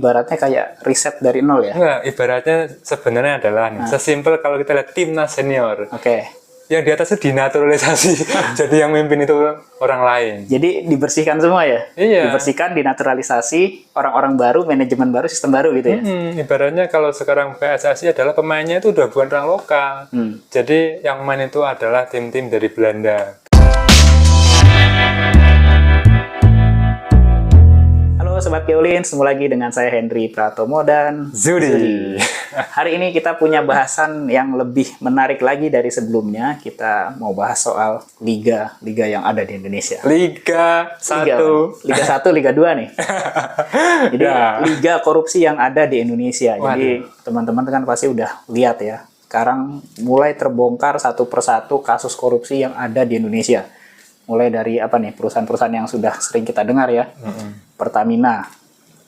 ibaratnya kayak riset dari nol ya? Enggak, ibaratnya sebenarnya adalah nih, sesimpel kalau kita lihat timnas senior. Oke. Yang di atas itu dinaturalisasi. Jadi yang mimpin itu orang lain. Jadi dibersihkan semua ya? Iya. Dibersihkan, dinaturalisasi, orang-orang baru, manajemen baru, sistem baru gitu ya? Ibaratnya kalau sekarang PSSI adalah pemainnya itu udah bukan orang lokal. Jadi yang main itu adalah tim-tim dari Belanda. Halo Sobat Keulin, ketemu lagi dengan saya Henry Pratomo dan Zudi. Hari ini kita punya bahasan yang lebih menarik lagi dari sebelumnya. Kita mau bahas soal liga yang ada di Indonesia. Liga 1. Liga 1, Liga 2 nih. Jadi liga korupsi yang ada di Indonesia. Waduh. Jadi teman-teman kan pasti udah lihat ya. Sekarang mulai terbongkar satu persatu kasus korupsi yang ada di Indonesia. Mulai dari apa nih, perusahaan-perusahaan yang sudah sering kita dengar ya. Pertamina,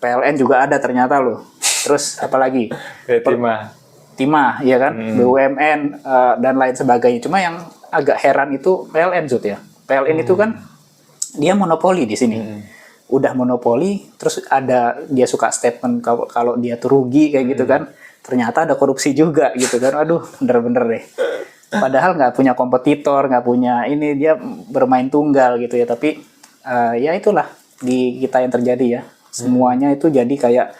PLN juga ada ternyata loh. Terus apalagi? Timah, ya kan? BUMN dan lain sebagainya. Cuma yang agak heran itu PLN, Zut ya. PLN itu kan dia monopoli di sini. Udah monopoli, terus dia suka statement kalau dia tuh rugi kayak gitu kan. Ternyata ada korupsi juga gitu kan. Aduh, bener-bener deh. Padahal nggak punya kompetitor, nggak punya ini, dia bermain tunggal gitu ya. Tapi ya itulah di kita yang terjadi ya. Semuanya itu jadi kayak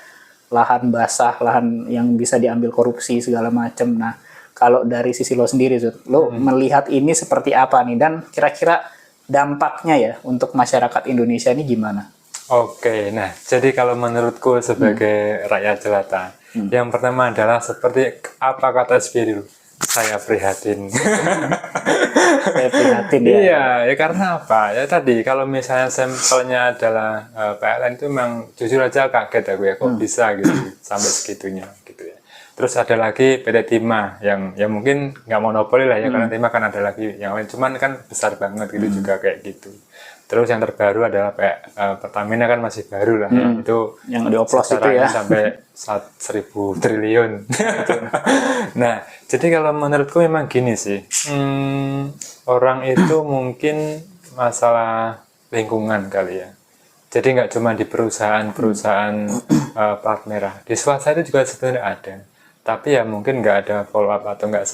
lahan basah, lahan yang bisa diambil korupsi segala macam. Nah, kalau dari sisi lo sendiri, Zut, lo melihat ini seperti apa nih? Dan kira-kira dampaknya ya untuk masyarakat Indonesia ini gimana? Oke, nah jadi kalau menurutku sebagai rakyat jelata, yang pertama adalah seperti apa kata SBY dulu? Saya prihatin. Saya prihatin ya. Iya, ya karena apa? Ya tadi kalau misalnya sampelnya adalah PLN itu memang jujur aja kaget aku ya, kok bisa gitu sampai segitunya gitu ya. Terus ada lagi PT Timah yang ya mungkin nggak monopoli lah ya, karena Timah kan ada lagi yang lain, cuman kan besar banget gitu juga kayak gitu. Terus yang terbaru adalah Pertamina kan masih baru lah ya. Itu yang dioplos itu ya sampai 1.000 triliun. Nah, jadi kalau menurutku memang gini sih, orang itu mungkin masalah lingkungan kali ya. Jadi nggak cuma di perusahaan-perusahaan plat merah, di swasta itu juga sebenarnya ada. Tapi ya mungkin nggak ada follow up atau nggak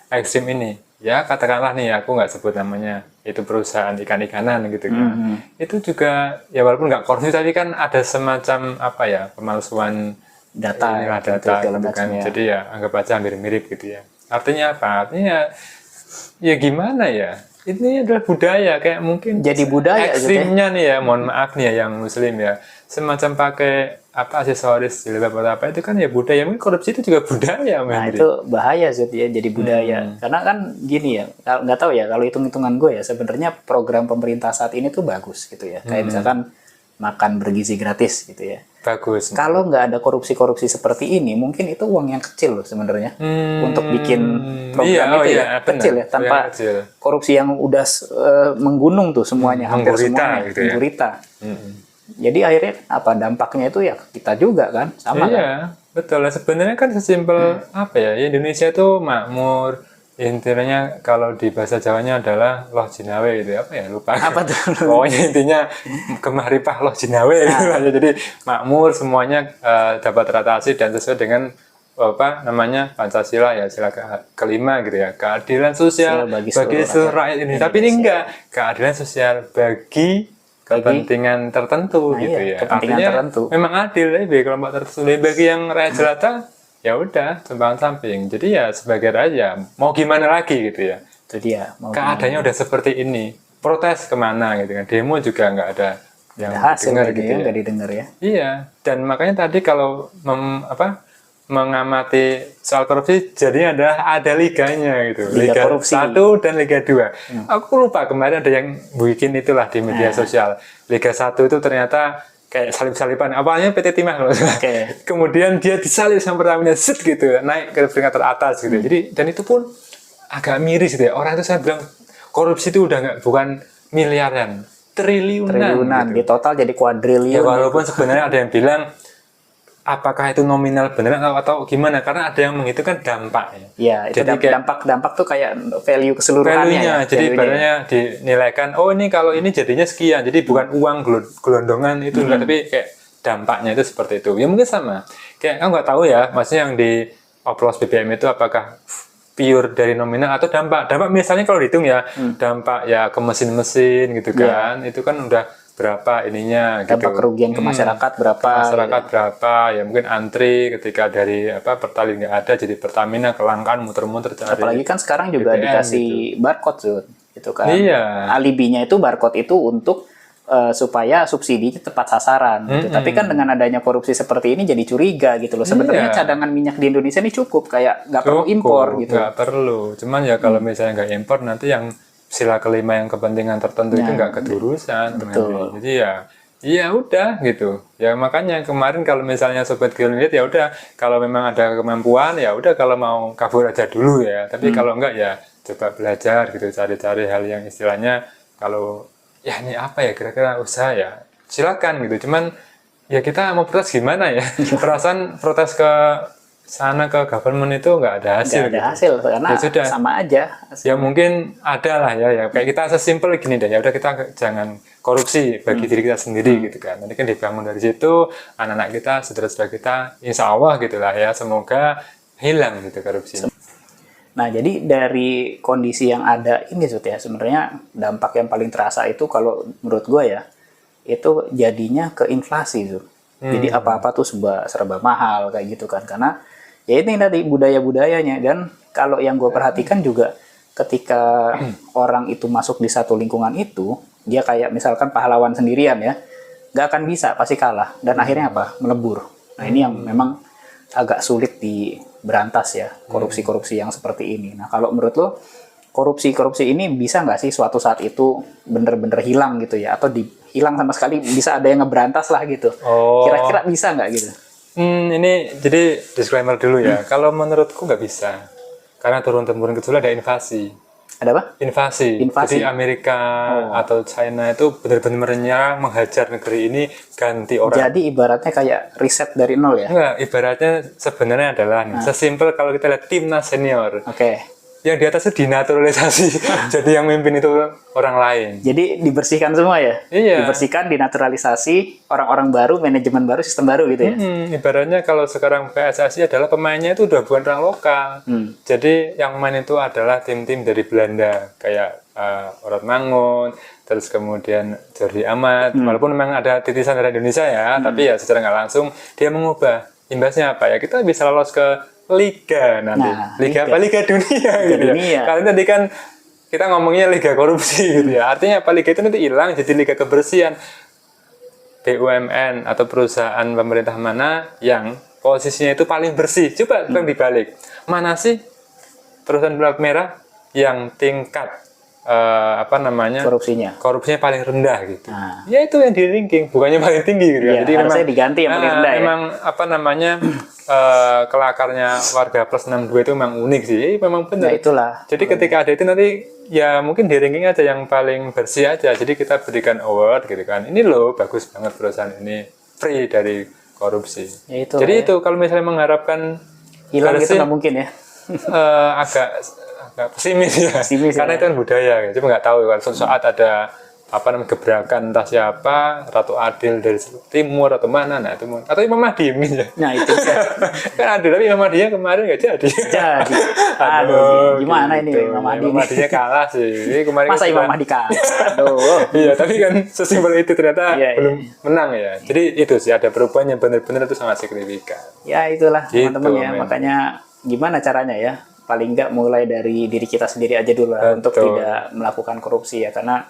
ekstrim ini. Ya katakanlah nih, aku nggak sebut namanya, itu perusahaan ikan-ikanan gitu kan. Itu juga ya walaupun nggak korupsi, tapi kan ada semacam pemalsuan data gitu kan. Jadi ya anggap aja hampir mirip gitu ya. Artinya apa? Artinya ya gimana ya? Ini adalah budaya, kayak mungkin jadi budaya ekstrimnya nih ya, mohon maaf nih ya yang muslim ya, semacam pakai aksesoris jilbab atau apa, itu kan ya budaya. Mungkin korupsi itu juga budaya. Nah itu bahaya Zut ya, jadi budaya. Karena kan gini ya, nggak tahu ya, kalau hitung-hitungan gue ya, sebenarnya program pemerintah saat ini tuh bagus gitu ya. Kayak misalkan makan bergizi gratis gitu ya. Bagus. Kalau nggak ada korupsi beseperti ini, mungkin itu uang yang kecil loh sebenarnya untuk bikin program itu ya, kecil ya, tanpa korupsi yang udah menggunung tuh semuanya, hampir semuanya gitu menggurita. Jadi akhirnya apa dampaknya itu ya kita juga kan, sama kan? Betul lah. Sebenarnya kan sesimpel Indonesia itu makmur. Intinya kalau di bahasa Jawanya adalah loh jinawe gitu, lupa. Apa tuh? Pokoknya intinya kemaripah loh jinawe gitu aja. Jadi makmur, semuanya dapat teratasi dan sesuai dengan Pancasila ya, sila kelima gitu ya, keadilan sosial bagi seluruh rakyat ini. Tapi ini enggak keadilan sosial bagi kepentingan tertentu gitu ya. Artinya tertentu. Memang adil kelompok tertentu. Bagi yang rakyat jelata ya udah tumpangan samping. Jadi ya sebagai raja mau gimana lagi gitu ya. Jadi ya keadaannya udah seperti ini. Protes kemana gitu kan. Demo juga nggak ada yang didengar gitu ya. Nggak didengar ya. Iya. Dan makanya tadi kalau mengamati soal korupsi, jadinya ada liganya gitu. Liga 1 dan Liga 2. Aku lupa kemarin ada yang bikin itulah di media sosial. Liga 1 itu ternyata kayak salip-salipan. Awalnya PT Timah loh. Kemudian dia disalip sama Pertamina gitu, naik ke peringkat teratas gitu. Jadi dan itu pun agak miris gitu ya. Orang itu saya bilang korupsi itu udah bukan miliaran, triliunan gitu. Di total jadi kuadriliun. Ya walaupun sebenarnya ada yang bilang apakah itu nominal benar atau gimana, karena ada yang menghitungkan dampaknya. Ya, itu dampak tuh kayak value keseluruhannya. Jadi barunya dinilaikan, oh ini kalau ini jadinya sekian. Jadi bukan uang gelondongan itu enggak, tapi kayak dampaknya itu seperti itu. Ya mungkin sama. Kayak kamu nggak tahu ya, maksudnya yang di oplos BBM itu apakah pure dari nominal atau dampak. Dampak misalnya kalau dihitung ya, dampak ya ke mesin-mesin gitu kan, itu kan udah berapa ininya gitu. Dampak kerugian ke masyarakat berapa? Ke masyarakat berapa? Ya mungkin antri ketika dari Pertalite nggak ada, jadi Pertamina kelangkaan muter-muter cari. Apalagi kan sekarang juga BBM dikasih barcode gitu kan. Iya. Alibinya itu barcode itu untuk supaya subsidinya tepat sasaran gitu. Tapi kan dengan adanya korupsi seperti ini jadi curiga gitu loh. Sebenarnya cadangan minyak di Indonesia ini cukup, kayak nggak perlu impor gitu. Nggak perlu. Cuman ya kalau misalnya nggak impor, nanti yang sila kelima yang kepentingan tertentu itu nggak keterusan. Betul. Jadi ya udah gitu. Ya makanya kemarin kalau misalnya Sobat Geolit ya udah, kalau memang ada kemampuan ya udah, kalau mau kabur aja dulu ya. Tapi kalau enggak ya coba belajar gitu, cari-cari hal yang istilahnya kalau ya ini apa ya kira-kira usaha ya silakan gitu. Cuman ya kita mau protes gimana ya? Perasaan protes ke sana ke government itu nggak ada hasil. Nggak ada hasil karena ya sudah, sama aja. Ya mungkin ada lah ya kayak kita sesimpel gini deh, ya udah kita jangan korupsi bagi diri kita sendiri gitu kan. Nanti kan dibangun dari situ, anak-anak kita, saudara-saudara kita, insya Allah gitulah ya, semoga hilang gitu korupsi. Nah, jadi dari kondisi yang ada ini Sud ya, sebenarnya dampak yang paling terasa itu kalau menurut gue ya, itu jadinya ke inflasi Sud. Jadi apa-apa tuh serba mahal kayak gitu kan, karena ya ini tadi budaya-budayanya. Dan kalau yang gue perhatikan juga ketika orang itu masuk di satu lingkungan itu, dia kayak misalkan pahlawan sendirian ya, nggak akan bisa, pasti kalah. Dan akhirnya apa? Melebur. Nah ini yang memang agak sulit diberantas ya, korupsi-korupsi yang seperti ini. Nah kalau menurut lo, korupsi-korupsi ini bisa nggak sih suatu saat itu bener-bener hilang gitu ya, atau hilang sama sekali, bisa ada yang ngeberantas lah gitu. Kira-kira bisa nggak gitu? Ini jadi disclaimer dulu ya. Kalau menurutku nggak bisa, karena turun-temurun kecuali ada invasi. Ada apa? Invasi. Jadi Amerika atau China itu benar-benar menyerang, menghajar negeri ini, ganti orang. Jadi ibaratnya kayak riset dari nol ya? Enggak, ibaratnya sebenarnya adalah sesimpel kalau kita lihat timnas senior. Yang di atas itu dinaturalisasi. Jadi yang mimpin itu orang lain. Jadi dibersihkan semua ya? Iya. Dibersihkan, dinaturalisasi, orang-orang baru, manajemen baru, sistem baru gitu ya? Ibaratnya kalau sekarang PSSI adalah pemainnya itu udah bukan orang lokal. Jadi yang main itu adalah tim-tim dari Belanda. Kayak Orot Mangun, terus kemudian Jordi Amat. Walaupun memang ada titisan dari Indonesia ya, tapi ya secara nggak langsung dia mengubah. Imbasnya apa ya? Kita bisa lolos ke Liga nanti. Liga apa? Liga Dunia gitu ya. Kali tadi kan kita ngomongnya Liga Korupsi gitu ya. Artinya apa? Liga itu nanti hilang jadi Liga Kebersihan. BUMN atau perusahaan pemerintah mana yang posisinya itu paling bersih? Coba kan dibalik. Mana sih perusahaan plat merah yang tingkat korupsinya paling rendah gitu. Ya itu yang di ranking, bukannya paling tinggi gitu ya. Jadi harusnya diganti yang paling rendah ya. Memang kelakarnya warga plus 62 itu memang unik sih. Memang benar. Ya itulah. Jadi ketika ada itu nanti ya mungkin di ranking aja yang paling bersih aja. Jadi kita berikan award gitu kan. Ini loh bagus banget perusahaan ini, free dari korupsi. Ya itulah, jadi itu kalau misalnya mengharapkan hilang itu nggak mungkin ya. Agak pesimis ya. Karena itu kan budaya gitu. Cuma nggak tahu kan suatu saat ada gebrakan entah siapa, Ratu Adil dari timur atau mana, nah itu atau Imam Mahdi ya. Nah itu kan ada, tapi Imam Mahdi kemarin nggak jadi. Aduh, gimana gitu. ini Imam Mahdi? Imam Mahdinya kalah sih. Ini kemarin masa Imam Mahdi kalah? Aduh. Iya, tapi kan sesimpel itu ternyata belum menang ya. Jadi itu sih ada perubahan yang benar-benar itu sangat signifikan. Ya itulah teman-teman gitu, ya. Makanya gimana caranya ya? Paling nggak mulai dari diri kita sendiri aja dulu lah, untuk tidak melakukan korupsi ya, karena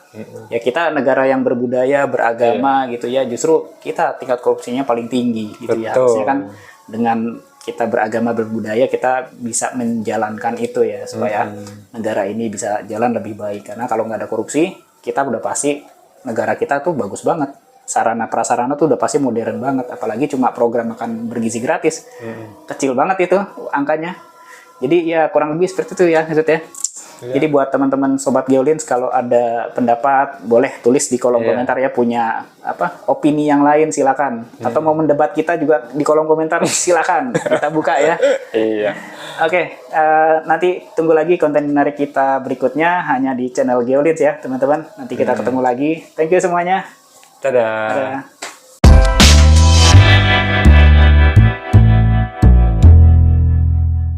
ya kita negara yang berbudaya, beragama gitu ya, justru kita tingkat korupsinya paling tinggi gitu ya. Harusnya kan dengan kita beragama, berbudaya, kita bisa menjalankan itu ya, supaya negara ini bisa jalan lebih baik. Karena kalau nggak ada korupsi, kita udah pasti negara kita tuh bagus banget, sarana prasarana tuh udah pasti modern banget, apalagi cuma program makan bergizi gratis, kecil banget itu angkanya. Jadi ya kurang lebih seperti itu ya, maksudnya. Jadi buat teman-teman Sobat Geolins, kalau ada pendapat boleh tulis di kolom komentar ya, punya opini yang lain silakan. Atau mau mendebat kita juga di kolom komentar silakan, kita buka ya. Oke, nanti tunggu lagi konten menarik kita berikutnya hanya di channel Geolins ya teman-teman. Nanti kita ketemu lagi. Thank you semuanya. Dadah.